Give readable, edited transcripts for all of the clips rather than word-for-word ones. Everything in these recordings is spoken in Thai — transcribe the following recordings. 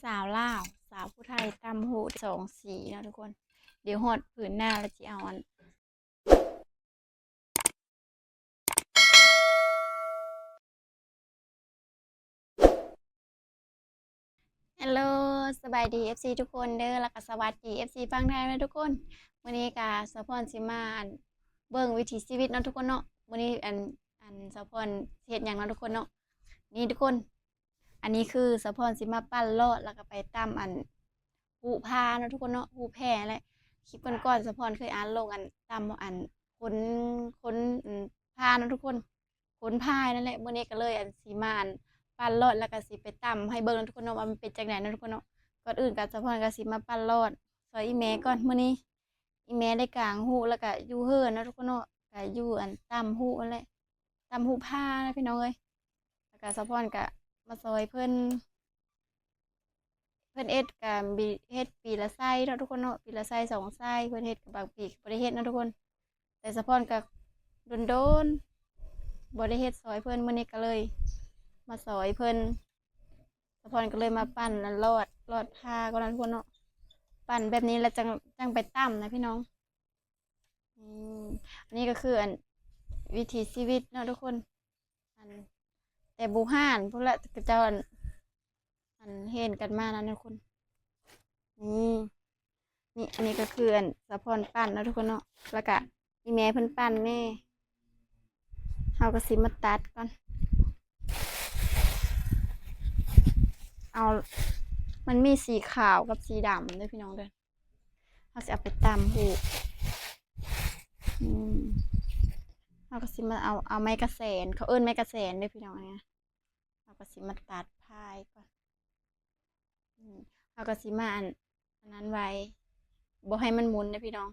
สาวลาวสาวผู้ไทยตำหูสองสีเนาะทุกคนเดี๋ยวหอดผืนหน้าแล้วจะเอาอันฮัลโหลสบายดีเอฟซีทุกคนเด้อแล้วก็สวัสดีเอฟซีฟังไทยนะทุกคนวันนี้กาสะพรสิมาอันเบิ่งวิถีชีวิตเนาะทุกคนเนาะวันนี้อันสะพรเฮ็ดหยังเนาะทุกคนเนาะนี่ทุกคนอันนี้คือสะพรสิมาปั้นลอดแล้วก็ไปตำอันหูพาเนาะทุกคนเนาะหูแพรแหละคลิปก่อนๆสะพรเคยอ่านลงอันตำอันขนขนพาเนาะทุกคนขนพายนั่นแหละมื้อนี้ก็เลยอันสิมาอัน ปั้นรอดแล้วก็สิไปตำให้เบิ่งทุกคนเนาะว่ามันเป็นจังไดเนาะทุกคนเนาะก่อนอื่นก็สะพรก็สิมาปั้นรอดซอยอีแม่ก่อนมื้อนี้อีแม่ได้กางหูแล้วก็อยู่เฮือนเนาะทุกคนเนาะก็อยู่อันตำหูนั่นแหละตำหูผ้านะพี่น้องเอ้ยแล้วก็สะพรก็มาซอยเพิ่นเอ็ดก็มีเฮ็ดปีละไส้เนาะทุกคนเนาะปีละไส้2ไส้เพิ่นเฮ็ดกับบางปีก็บ่ได้เฮ็ดเนาะทุกคนแต่สะพรก็โดนๆบ่ได้เฮ็ดซอยเพิ่นมื้อนี้ก็เลยมาซอยเพิ่น สะพรก็เลยมาปั้นแล้วรอดผ้าก็นั้นทุกคนเนาะปั้นแบบนี้แล้วจังไปตั้มนะพี่น้องอืมอันนี้ก็คืออันวิถีชีวิตเนาะทุกคนอันแต่บูฮานพวกละก็เจ้าอันเห็นกันมานะทุกคนนี่นี่อันนี้ก็คืออันสะพรปั้นเนาะทุกคนเนาะแล้วก็อีแม่เพิ่นปั้นแน่เฮาก็สิมาตัดก่อนเอามันมีสีขาวกับสีดำด้วยพี่น้องเด้อเฮาสิเอาไปตำหูอืม เราก็สิมาเอาไม้กระแสนเขาเอิ้นไม้กระแสนเด้อพี่น้องเนี่ยเราก็สิมาตัดพายก่อนเราก็สิมาอันนั้นไว้บ่ให้มันหมุนเด้อพี่น้อง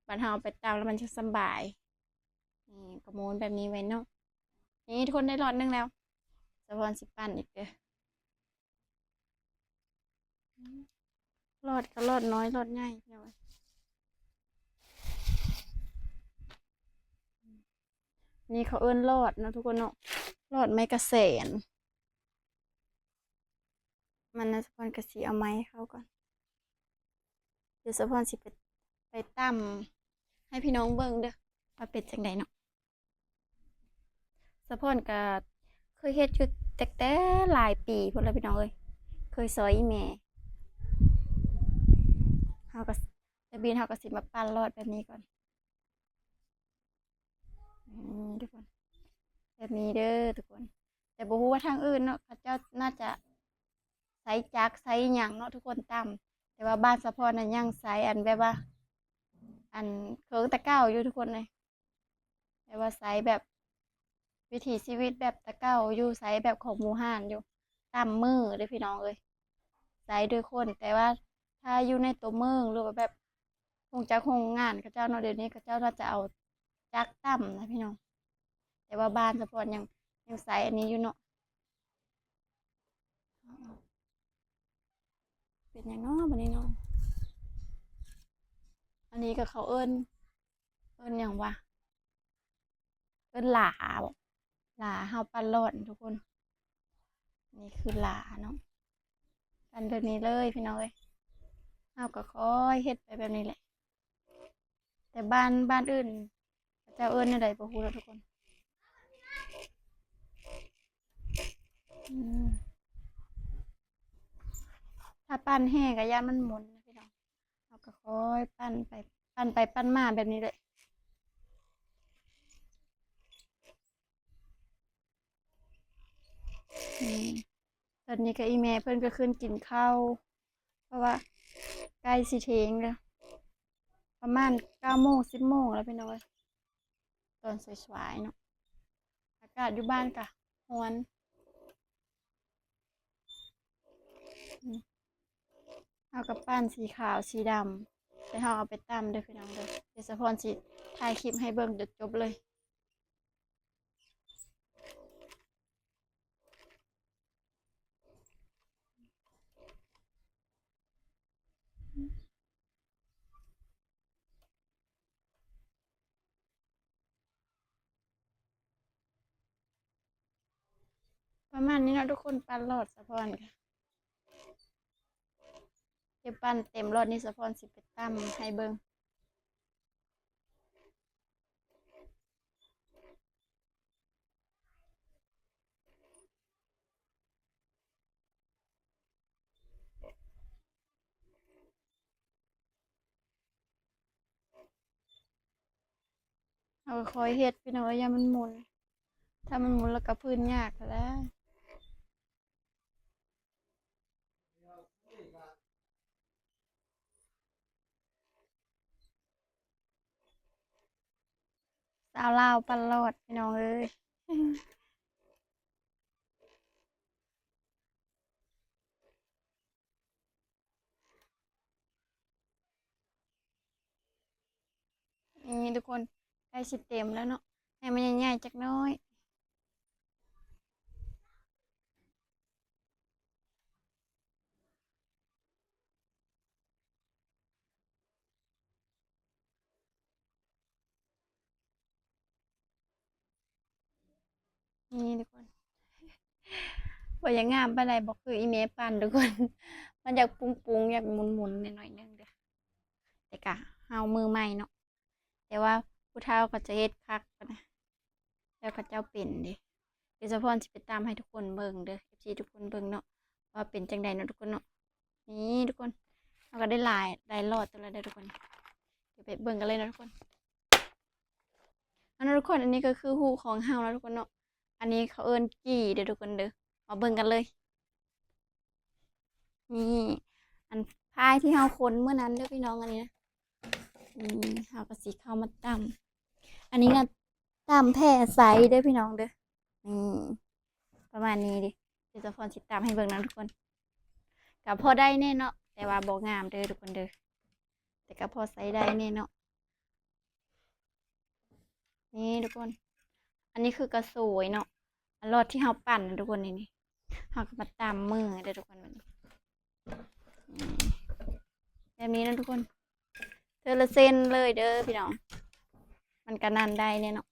บัดเราเอาไปตำแล้วมันจะสำบายนี่ก็หมุนแบบนี้ไว้เนาะนี่ทุกคนได้รอดหนึงแล้วสะพรสิปั้นอีกเด้อรอดก็รอดน้อยรอดง่ายพี่น้องนี่เขาเอิ้นรอดเนาะทุกคนเนาะรอดไม้กระแสนมันนะสะพรก็สิเอาไม้เข้าก่อนเดี๋ยวสะพรสิไปตำให้พี่น้องเบิ่งเด้อว่าเป็นจังไดเนาะ สะพอนก็เคยเฮ็ดอยู่แต่หลายปีพุ่นแล้วพี่น้องเอ้ยเคยซอยอีแม่เฮาก็แต่บีนเฮาก็สิมาปั้นรอดแบบนี้ก่อนทุกคนแบบนี้เด้อทุกคนแต่บ่ฮู้ว่าทางอื่นเนาะเขาเจ้าน่าจะใช้จักรใช้หยังเนาะทุกคนตามแต่ว่าบ้านสะพอนน่ะยังใช้อันแบบว่าอันเคิงแต่เก้าอยู่ทุกคนเลยแต่ว่าใช้แบบวิถีชีวิตแบบแต่เก้าอยู่ใช้แบบของหมู่บ้านอยู่ตามมือเด้อพี่น้องเอ้ย ใช้ด้วยคนแต่ว่าถ้าอยู่ในตัวเมืองหรือว่าแบบคงจะคงงานเขาเจ้าเนาะเดี๋ยวนี้เขาเจ้าน่าจะเอาจักตั้มนะพี่น้องแต่ว่าบ้านสะพอนยังใส่อันนี้อยู่เนาะเป็นอย่างเนาะบัดนี้เนาะอันนี้ก็เขาเอิ้นอย่างวะเอิ้นหลาบ่หลาเฮาปั้นรอดทุกคนนี่คือหลาเนาะกันแบบนี้เลยพี่น้องเอ้ยเฮาก็ค่อยเฮ็ดไปแบบนี้แหละแต่บ้านอื่นเขาเจ้าเอิ้นจั่งใดบ่ฮู้แล้วทุกคนอืมถ้าปั้นแห้งก็ย้านมันหมุนนะพี่น้อง เราก็ค่อยปั้นไปปั้นไปปั้นมาแบบนี้เลยอืมตอนนี้ก็อีเมเพิ่นก็ขึ้นกินข้าวเพราะว่าใกล้สิเทงแล้วประมาณ9 โมง10 โมงแล้วพี่น้อยตอนสวยๆเนาะอากาศอยู่บ้านกะร้อนอืมเอากับปั้นสีขาวสีดำไปเฮาเอาไปตำเด้อพี่น้องเด้อเดี๋ยวสะพรสิถ่ายคลิปให้เบิ่งจนจบเลยประมาณนี้เนาะทุกคนปั้นรอดสะพรค่ะ เก็บปั้นเต็มรถนี่สะพอนสิไปตั้มให้เบิ่งเอาคอยเฮ็ดพี่น้องอย่ามันหมุนถ้ามันหมุนแล้วก็พื้นยากแล้วสาวลาวปันรอดพี่น้องเอ้ยนี่ทุกคนใกล้สิเต็มแล้วเนาะให้มันใหญ่ๆจักหน้อยนี่ทุกคนบ่อย่างงามปานใดบ่คืออีเมปั้นทุกคนมันอยากปุงๆอยากหมุนๆหน่อยๆนึงเด้อแต่ก็เฮามือใหม่เนาะแต่ว่าผู้เฒ่าเขาจะเฮ็ดคักปานนะแล้วเขาเจ้าเป็นเด้เดี๋ยวสะพอนสิไปตามให้ทุกคนเบิ่งเด้อ FC ทุกคนเบิ่งเนาะว่าเป็นจังใดเนาะทุกคนเนาะนี่ทุกคนเราก็ได้หลายรอดตัวแล้วเด้อทุกคนเดี๋ยวไปเบิ่งกันเลยนะทุกคนอันนั้นทุกคนอันนี้ก็คือฮู้ของเฮาแล้วทุกคนเนาะอันนี้เขาเอิ้นกี่เด้อทุกคนเด้อมาเบิ่งกันเลยนี่อันพายที่เฮาค้นเมื่อนั้นเด้อพี่น้องอันนี้นะนี่เฮาก็สิเข้ามาตำอันนี้ก็ตำแผ่ใสเด้อพี่น้องเด้อนี่ประมาณนี้ดิเดี๋ยวจะพรสิตามให้เบิ่งนะทุกคนก็พอได้แน่เนาะแต่ว่าบ่งามเด้อทุกคนเด้อแต่ก็พอใส่ได้แน่เนาะนี่ทุกคน อันนี้คือกระสวยเนาะอันรอดที่เฮาปั่นนะทุกคนนี่เฮาก็มาตามมือเด้อทุกคนแบบนี้แบบนี้นะทุกคนเธอละเส้นเลยเด้อพี่น้องมันก็นั่นได้เนี่ยเนาะ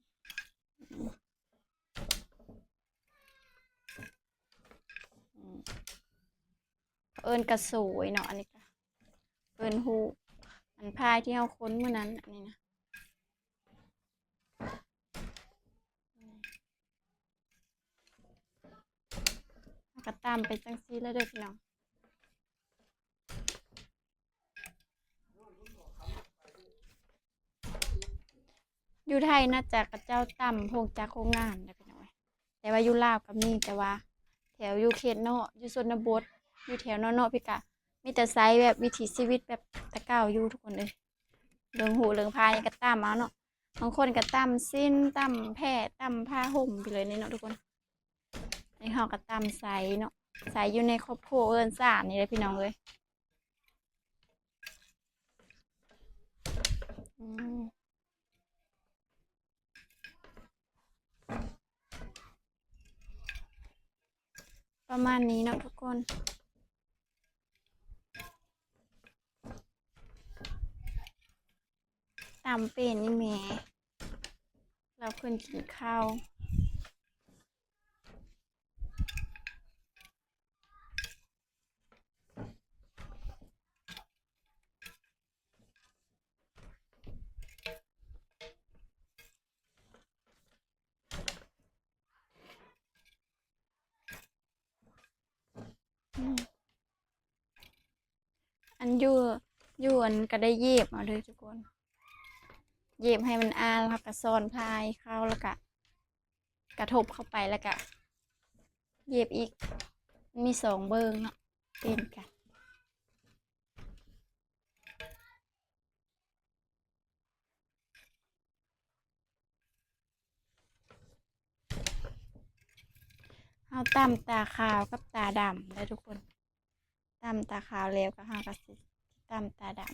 เอิ้นกระสวยเนาะอันนี้ก็เอิ้นฮูอันพายที่เฮาค้นเมื่อนั้นอันนี้นะก็ตามไปจังซี่แล้วเด้อพี่น้องอยู่ไทยน่าจะกระเจ้าต่ำพงจากโครงงานนะพี่น้องแต่ว่าอยู่ลาวก็มีแต่ว่าแถวอยู่เขตเนาะอยู่ชนบทอยู่แถวเนาะพี่กะมีแต่ไซส์แบบวิถีชีวิตแบบตะเก้าอยู่ทุกคนเลยเรื่องหูเรื่องพายก็ตามเอาเนาะบางคนก็ตามสิ้นตามแพร่ตามผ้าห่มไปเลยนี่เนาะทุกคนในเฮาก็ตามไซส์เนาะไซส์อยู่ในครอบครัวเอิ้นซ่านนี่เลยพี่น้องเลยประมาณนี้เนาะทุกคนตามเป็นนี่แหม่เราเพิ่นกินข้าวอันอยู่อันก็ได้เย็บเอาเลยทุกคนเย็บให้มันอ้าแล้วก็ซ้อนพายเข้าแล้วก็กระทบเข้าไปแล้วก็เย็บอีกมี2เบิ่งเนาะเป็นกันเอาตำตาขาวกับตาดำได้ทุกคนตำตาขาวแล้วก็เฮาก็สิตำตาดำ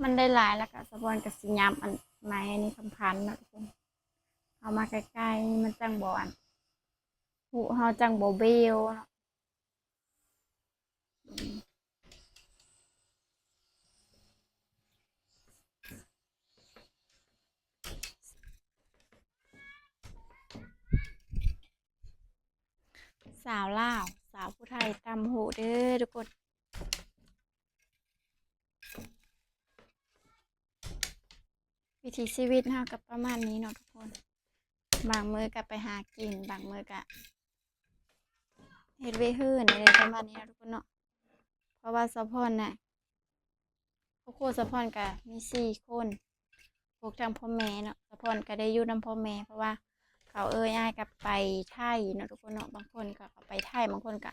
มันได้หลายแล้วก็สะพอนกับสิยำอันไม้อันนี้สำคัญนะทุกคนเอามาใกล้ๆมันจังบ่อันหูเฮาจังบ่เบี้ยวเนาะสาวลาวสาวผู้ไทยตำหูเด้อทุกคนวิถีชีวิตเฮากับประมาณนี้เนาะทุกคนบางมื้อก็ไปหากินบางมื้อก็เฮ็ดเวยกอื่นอะไรประมาณนี้เนาะทุกคนเนาะเพราะว่าสะพอนน่ะครอบครัวสะพอนก็มี4 คนพวกทางพ่อแม่เนาะสะพอนก็ได้อยู่นำพ่อแม่เพราะว่าเขาอ้ายก็ไปไทยเนาะทุกคนเนาะบางคนก็เขาไปไทยบางคนก็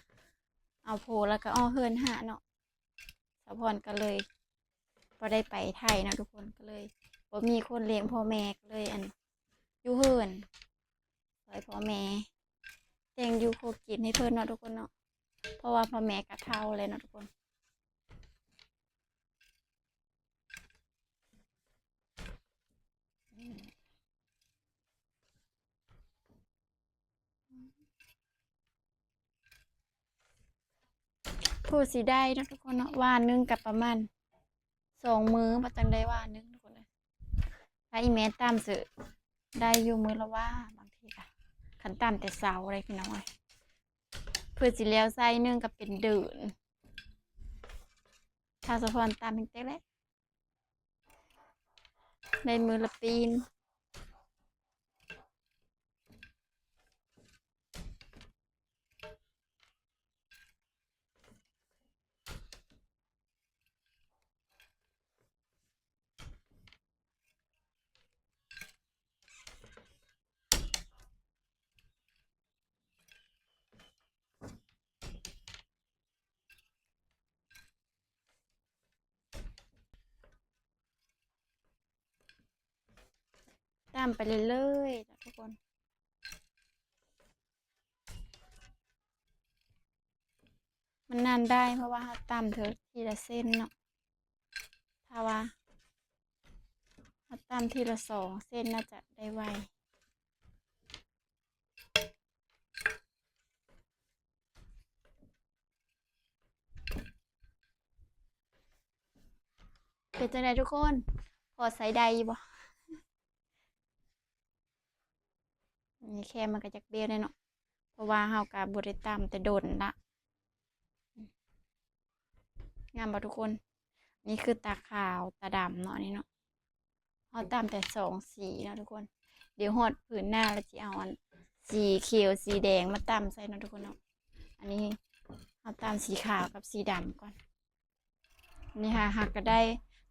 เอาโพแล้วก็อ้อเฮือนหาเนาะสะพอนก็เลยบ่ได้ไปไทยเนาะทุกคนก็เลยบ่มีคนเลี้ยงพ่อแม่ก็เลยอันอยู่เฮือนช่วยพ่อแม่แต่งอยู่โคกินให้เพิ่นเนาะทุกคนเนาะเพราะว่าพ่อแม่ก็เฒ่าแล้วเนาะทุกคนพูดสิได้เนาะทุกคนเนาะวันหนึงก็ประมาณ2 มื้อบ่จั่งได้ว่าหนึงทุกคนเอ้ยถ้าอีแม่ตามซื้อได้อยู่มื้อละว่าบางทีก็คันตามแต่เช้าเลยพี่น้องเอ้ยเพื่อสิแล้วไส้หนึงก็เป็นเดือนถ้าสะพอนตามแฮ่งแต่แลกได้มื้อละปีนตามไปเรื่อยๆจ้ะทุกคนมันนานได้เพราะว่าเราตามเถอะทีละเส้นเนาะถ้าว่าเราตามทีละ2 เส้นน่าจะได้ไวเป็นจังไดทุกคนพอใส่ได้อยู่บ่นี่แค่มันก็จักเบี้ยวแน่เนาะเพราะว่าเราก็บ่ได้ตามแต่โดนละงามบ่ทุกคนนี่คือตาขาวตาดำเนาะนี่เนาะเราตามแต่2 สีเนาะทุกคนเดี๋ยวฮอดผืนหน้าแล้วสิเอาอันสีเขียวสีแดงมาตามใส่เนาะทุกคนเนาะอันนี้เอาตามสีขาวกับสีดำก่อนนี่ค่ะหากก็ได้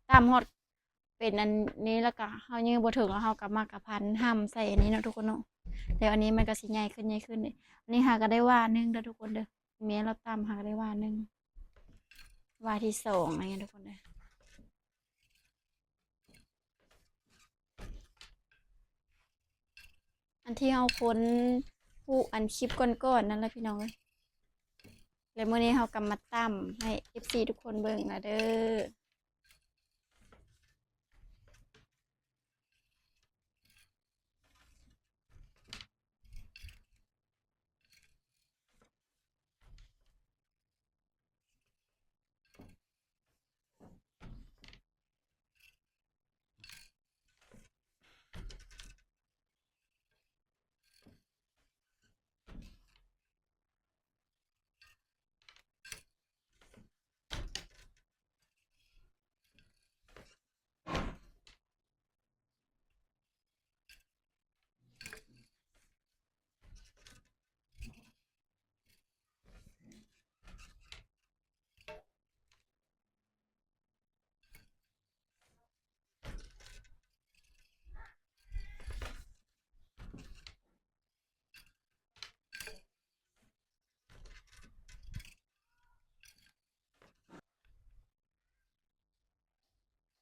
ตามฮอดเป็นอันนี้แล้วก็เฮายังบ่ถึงแล้วเฮาก็มากะพันห้ำใส่อันนี้เนาะทุกคนเนาะแล้วอันนี้มันก็สิใหญ่ขึ้นใหญ่ขึ้นนี่อันนี้หาก็ได้ว่าหนึงเด้อทุกคนเด้อแม้เราตามหาก็ได้ว่าหนึงว่าที่2อะไรเงี้ยทุกคนเด้ออันที่เฮาค้นผู้อันคลิปก่อนๆนั่นแหละพี่น้องเอ้ยแล้วมื้อนี้เฮาก็มาตำให้ FC ทุกคนเบิ่งนะเด้อ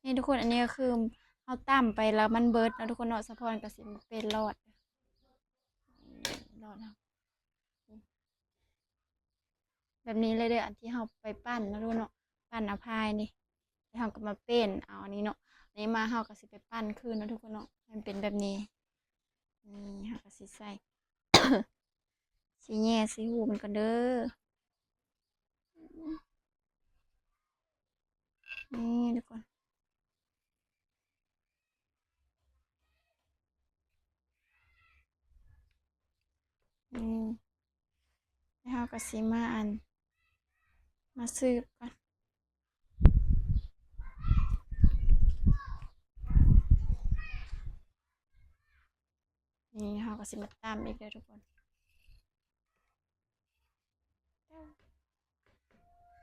นี่ทุกคนอันนี้ก็คือเฮาตำไปแล้วมันเบิดเนาะทุกคนเนาะสะพอนก็สิเป็นรอดรอดเนาะแบบนี้เลยเด้ออันที่เฮาไปปั้นนะทุกคนเนาะปั้นเอาพายนี่ เฮาก็มาเป็นเอาอันนี้เนาะอันนี้มาเฮาก็สิไปปั้นคืนเนาะทุกคนเนาะให้มันเป็นแบบนี้นี่เฮาก็สิใส่ สิแย่สิหูมันก่อนเด้อนี่ทุกคนนี่แล้วเฮาก็สิมามาสืบก่อนนี่เฮาก็สิมาตามอีกเด้อทุกคน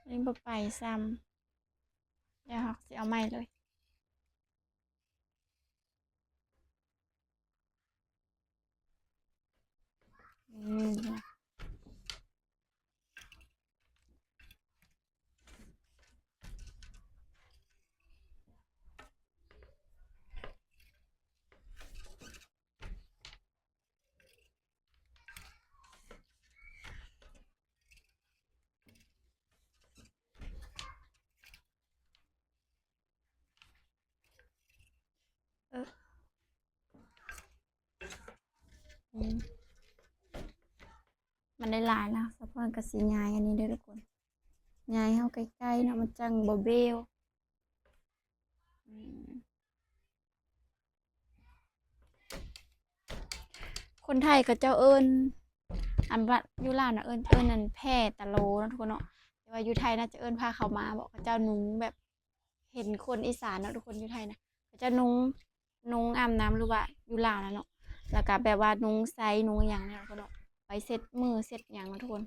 อันนี้บ่ไปซ้ำเดี๋ยวเฮาก็สิเอาใหม่เลยนี่เอออืมมันได้หลายแล้วสะพอนก็สิย้ายอันนี้เด้อทุกคนย้ายเฮาใกล้ๆเนาะมันจังบ่เบี้ยวอืมคนไทยเขาเจ้าเอิ้นอันว่าอยู่ลาวน่ะเอิ้นนั่นแพร่ตะโลเนาะทุกคนเนาะแต่ว่าอยู่ไทยน่าจะเอิ้นผ้าขาวม้าบอกเขาเจ้านุงแบบเห็นคนอีสานเนาะทุกคนอยู่ไทยนะเขาจะนุงอาบน้ำหรือว่าอยู่ลาวนะเนาะแล้วก็แบบว่านุงไซนุงอหย่างเนี่ยทุกคนเนาะไปเซ็ตมือเซ็ตหยังเนาะทุกคน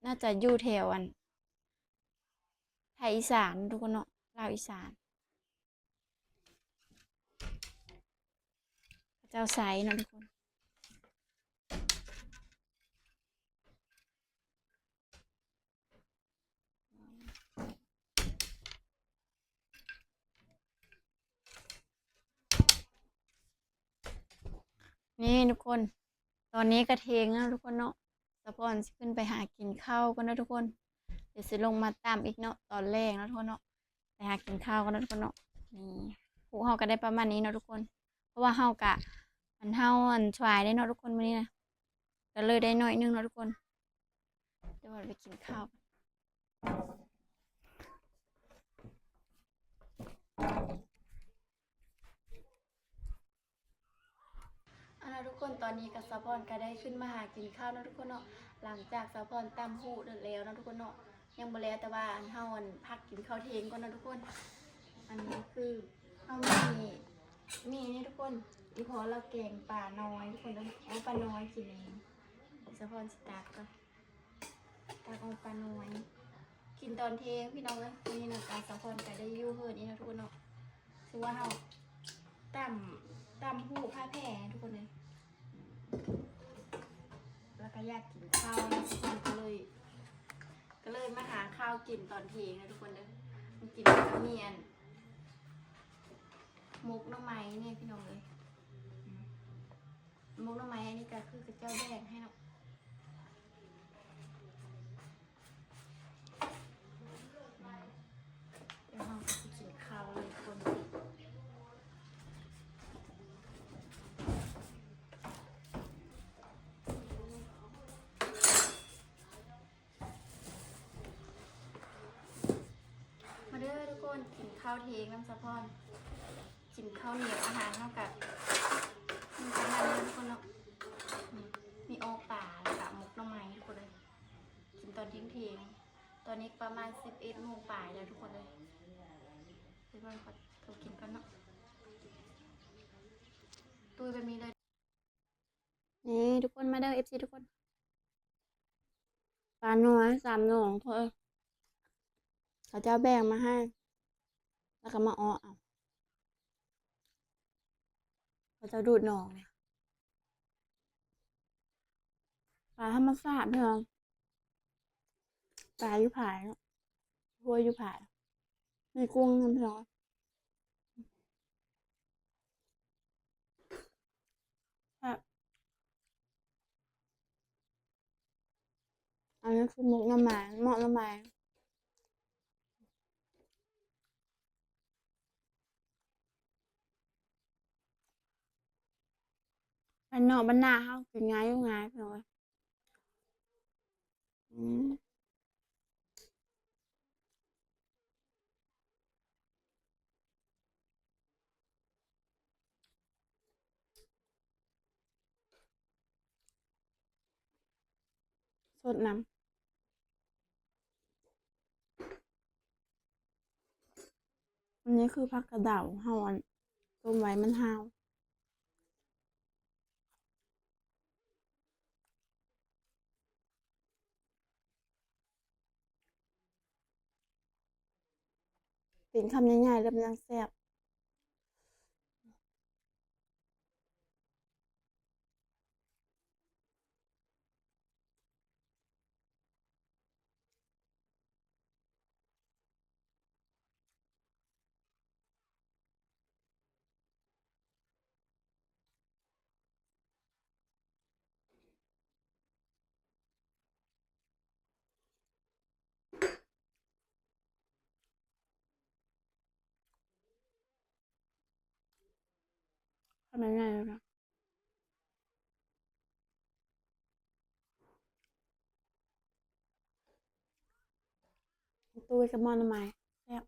น่าจะอยู่แถวไทยอีสานทุกคนเนาะลาวอีสานเขาเจ้าไซเนาะทุกคนนี่ทุกคนตอนนี้กระเทงแล้วทุกคนเนาะสะพอนสิขึ้นไปหากินข้าวกันนะทุกคนเดี๋ยวสิลงมาตามอีกเนาะตอนแรกนะทุกคนเนาะไปหากินข้าวกันนะทุกคนเนาะนี่พวกเฮาก็ได้ประมาณนี้เนาะทุกคนเพราะว่าเฮากะเฮาชวายได้เนาะทุกคนมื้อนี้นะก็เลยได้น้อยนึงเนาะทุกคนเดี๋ยวเราไปกินข้าวเอาล่ะทุกคนตอนนี้กับสะพอนก็ได้ขึ้นมาหากินข้าวเนาะทุกคนเนาะหลังจากสะพอนตำหูเดินแล้วเนาะทุกคนเนาะยังบ่แล้วแต่ว่าเฮาพักกินข้าวเที่ยงก่อนเนาะทุกคนอันนี้คือเฮามีนี่ทุกคนอีพอเราแกงปลาน้อยทุกคนเนาะเอาปลาน้อยกินเองสะพอนสิตากก่อนตากเอาปลาน้อยกินตอนเที่ยงพี่น้องเอ้ยวันนี้นะการสะพอนก็ได้อยู่เฮือนนี้นะทุกคนเนาะคือว่าเฮาตำหูผ้าแผ่ทุกคนเลยแล้วก็อยากกินข้าวนะทุกคนก็เลยมาหาข้าวกินตอนเที่ยงนะทุกคนเลยมันกินกับเมียนมุกน้ำไม้เนี่ยพี่น้องเลยมุกน้ำไม้อันนี้ก็คือกระเจ้าแดงให้เนาะเดี๋ยวเราไปกินข้าวเลยคนมาเด้อทุกคนกินข้าวเที่ยงน้ำสะพอนกินข้าวเหนียวอาหารเท่ากับมีประมาณนี้ทุกคนเนาะมีโอป่าแล้วกับมุกน้ำไม้ทุกคนเลยกินตอนเที่ยงตอนนี้ประมาณ11 โมงป่ายแล้วทุกคนเลยทุกคนขอกินกันเนาะตุ้ยแบบนี้เลยนี่ทุกคนมาเด้อเอฟซีทุกคนปลาหน่วย3 หน่องเพื่อเขาจะแบ่งมาให้แล้วก็มาอ้อเอาเขาจะดูดหน่องเนี่ยปลาธรรมชาติเพื่อนปลาอยู่ผายเนาะหัวอยู่ผายมีกุ้งน้ำพร้อนครับอันนี้คือมุกน้ำไม้เหมาะน้ำไม้ อันนอกบ้านนาเฮากินง่ายอยู่ง่ายพี่น้องเอ้ยอืมสดน้ำอันนี้คือผักกระเดาเฮาอันต้มไว้มันหาวกินคำใหญ่ๆแล้วมันจังแซ่บคำใหญ่ๆเลยนะตู้ไว้กับหม้อน้ำมันแซ่บ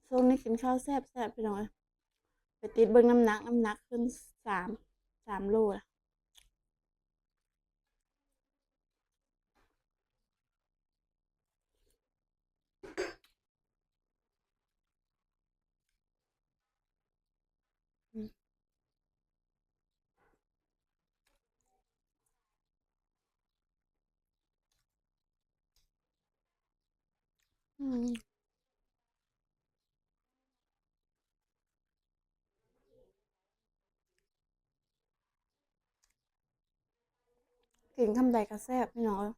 ช่วงนี้กินข้าวแซ่บๆพี่น้องเอ้ยไปติดเบิ่งน้ำหนักขึ้นสาม3 โลละอืมอืมกินคำใดก็แซ่บพี่น้องเอ้ย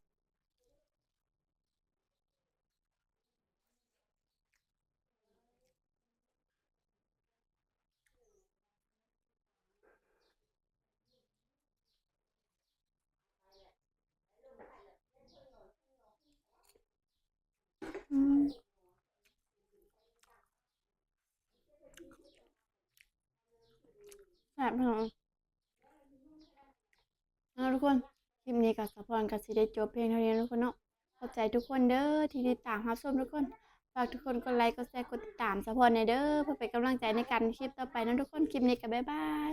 อืมแซ่บพี่น้องเอาทุกคนคลิปนี้กับสะพรกับสิได้จบเพียงเท่านี้นะทุกคนเนาะขอบใจทุกคนเด้อที่ติดตามรับชมทุกคนฝากทุกคนกดไลค์กดแชร์กดติดตามสะพรในเด้อเพื่อเป็นกำลังใจในการคลิปต่อไปนะทุกคนคลิปนี้ก็บ๊ายบาย